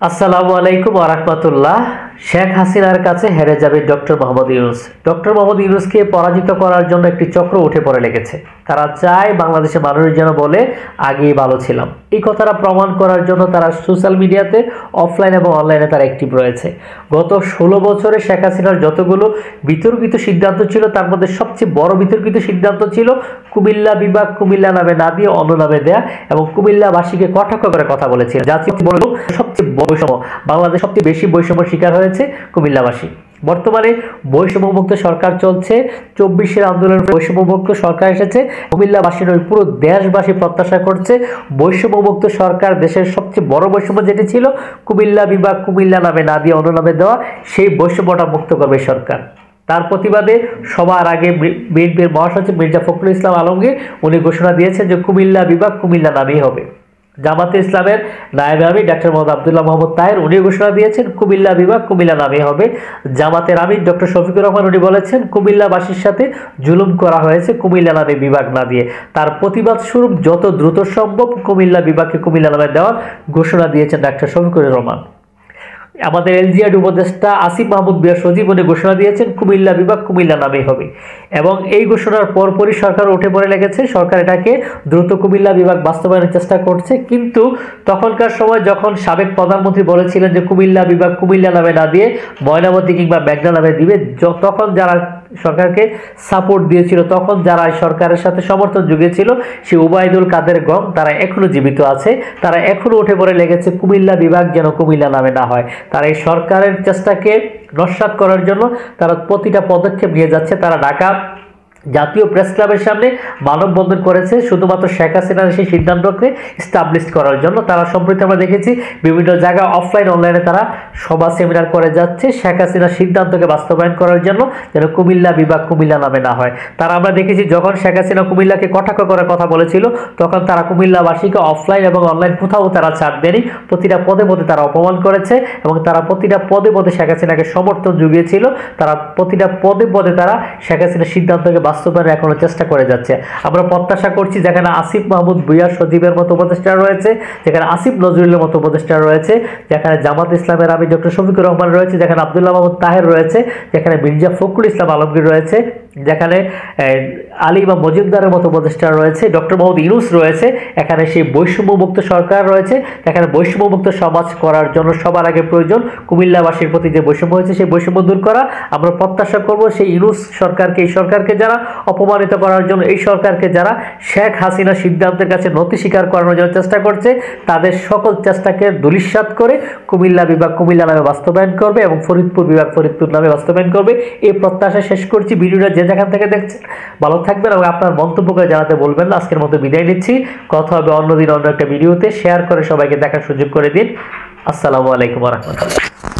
আসসালামু আলাইকুম ওয়া রাহমাতুল্লাহ। শেখ হাসিনার কাছে হেরে যাবে ডক্টর মোহাম্মদ ইউনূস। ডক্টর মোহাম্মদ ইউনূসকে পরাজিত করার জন্য একটি চক্র উঠে পড়ে লেগেছে। তারা চায় বাংলাদেশের মানুষ যেন বলে আগেই ভালো ছিলাম। এই কথাটা প্রমাণ করার জন্য তারা সোশ্যাল মিডিয়াতে অফলাইন এবং অনলাইনে তারা অ্যাক্টিভ রয়েছে। গত 16 বছরে শেখ হাসিনার যতগুলো বিতর্কিত সিদ্ধান্ত ছিল তার মধ্যে সবচেয়ে বড় বিতর্কিত সিদ্ধান্ত ছিল কুমিল্লা বিভাগ কুমিল্লা নামে না দিয়ে অন্য নামে দেয়া এবং কুমিল্লাবাসীকে কটাক্ষ করে কথা বলেছিল। জাতীয় সবচেয়ে বৈষম্য, বাংলাদেশ সবচেয়ে বেশি বৈষম্য শিকার হয়েছে কুমিল্লাবাসী। বর্তমানে বৈষম্যমুক্ত সরকার চলছে, 24-এর আন্দোলনের বৈষম্যমুক্ত সরকার এসেছে। কুমিল্লাবাসী নয়, পুরো দেশবাসী প্রত্যাশা করছে বৈষম্যমুক্ত সরকার। দেশের সবচেয়ে বড় বৈষম্য যেটি ছিল কুমিল্লা বিভাগ কুমিল্লা নামে না দিয়ে অন্য নামে দেওয়া, সেই বৈষম্যটা মুক্ত করবে সরকার। তার প্রতিবাদে সবার আগে বিএনপির মহাসচিব মির্জা ফখরুল ইসলাম আলমগীর উনি ঘোষণা দিয়েছেন যে কুমিল্লা বিভাগ কুমিল্লা নামেই হবে। জামাতে ইসলামের নায়েবে আমির ডক্টর মোহাম্মদ আব্দুল্লাহ মোহাম্মদ তাহের উনি ঘোষণা দিয়েছেন কুমিল্লা বিভাগ কুমিল্লা নামেই হবে। জামাতের আমির ডক্টর শফিকুর রহমান উনি বলেছেন কুমিল্লাবাসীর সাথে জুলুম করা হয়েছে কুমিল্লা নামে বিভাগ না দিয়ে। তার প্রতিবাদ স্বরূপ যত দ্রুত সম্ভব কুমিল্লা বিভাগকে কুমিল্লা নামে দেওয়ার ঘোষণা দিয়েছেন ডক্টর শফিকুর রহমান। আমাদের এলজিআর উপদেষ্টা আসিফ মাহমুদ বিয়া সজীব উনি ঘোষণা দিয়েছেন কুমিল্লা বিভাগ কুমিল্লা নামেই হবে এবং এই ঘোষণার পরপরই সরকার উঠে পড়ে লেগেছে। সরকার এটাকে দ্রুত কুমিল্লা বিভাগ বাস্তবায়নের চেষ্টা করছে, কিন্তু তখনকার সময় যখন সাবেক প্রধানমন্ত্রী বলেছিলেন যে কুমিল্লা বিভাগ কুমিল্লা নামে না দিয়ে ময়নামতি কিংবা মেঘনা নামে দিবে, তখন যারা সরকারকে সাপোর্ট দিয়েছিল, তখন যারা সরকারের সাথে সমর্থন জুগিয়েছিল সে ওবায়দুল কাদের গম তারা এখনো জীবিত আছে। তারা এখনো উঠে পড়ে লেগেছে কুমিল্লা বিভাগ যেন কুমিল্লা নামে না হয়। তারা এই সরকারের চেষ্টাকে নস্যাৎ করার জন্য তারা প্রতিটা পদক্ষেপ নিয়ে যাচ্ছে। তারা ঢাকা জাতীয় প্রেস ক্লাবের সামনে মানববন্ধন করেছে শুধুমাত্র শেখ হাসিনার সেই সিদ্ধান্তকে স্টাবলিশ করার জন্য। তারা সম্প্রতি আমরা দেখেছি বিভিন্ন জায়গায় অফলাইন অনলাইনে তারা সভা সেমিনার করে যাচ্ছে শেখ হাসিনার সিদ্ধান্তকে বাস্তবায়ন করার জন্য যেন কুমিল্লা বিভাগ কুমিল্লা নামে না হয়। তারা আমরা দেখেছি যখন শেখ হাসিনা কুমিল্লাকে কটাক্ষ করার কথা বলেছিল তখন তারা কুমিল্লাবাসীকে অফলাইন এবং অনলাইন কোথাও তারা ছাড় দেয়নি। প্রতিটা পদে পদে তারা অপমান করেছে এবং তারা প্রতিটা পদে পদে শেখ হাসিনাকে সমর্থন জুগিয়েছিল। তারা প্রতিটা পদে পদে তারা শেখ হাসিনার সিদ্ধান্তকে বাস্তবায়নের এখনো চেষ্টা করে যাচ্ছে। আমরা প্রত্যাশা করছি যেখানে আসিফ মাহমুদ ভুইয়া সজীবের মতো উপদেষ্টা রয়েছে, যেখানে আসিফ নজরুলের মতো উপদেষ্টা রয়েছে, যেখানে জামাত ইসলামের আমির ডক্টর শফিকুর রহমান রয়েছে, যেখানে আব্দুল্লাহ মোহাম্মদ তাহের রয়েছে, যেখানে মির্জা ফখরুল ইসলাম আলমগীর রয়েছে, যেখানে আলী বা মজুমদারের মতো উপদেষ্টা রয়েছে, ডক্টর মোহাম্মদ ইউনূস রয়েছে, এখানে সেই বৈষম্যমুক্ত সরকার রয়েছে। এখানে বৈষম্যমুক্ত সমাজ করার জন্য সবার আগে প্রয়োজন কুমিল্লাবাসীর প্রতি যে বৈষম্য হয়েছে সেই বৈষম্য দূর করা। আমরা প্রত্যাশা করব সেই ইউনূস সরকারকে, এই সরকারকে যারা অপমানিত করার জন্য, এই সরকারকে যারা শেখ হাসিনা সিদ্ধান্তের কাছে নতি স্বীকার করানোর জন্য চেষ্টা করছে, তাদের সকল চেষ্টাকে ধূলিসাৎ করে কুমিল্লা বিভাগ কুমিল্লা নামে বাস্তবায়ন করবে এবং ফরিদপুর বিভাগ ফরিদপুর নামে বাস্তবায়ন করবে। এই প্রত্যাশা শেষ করছি। ভিডিওটা যে যেখান থেকে দেখছেন ভালো থাকবেন এবং আপনার মন্তব্যকে জানাতে বলবেন না। আজকের মতো বিদায় নিচ্ছি, কথা হবে অন্যদিন অন্য একটা ভিডিওতে। শেয়ার করে সবাইকে দেখার সুযোগ করে দিন। আসসালামু আলাইকুম ওয়া রাহমাতুল্লাহ।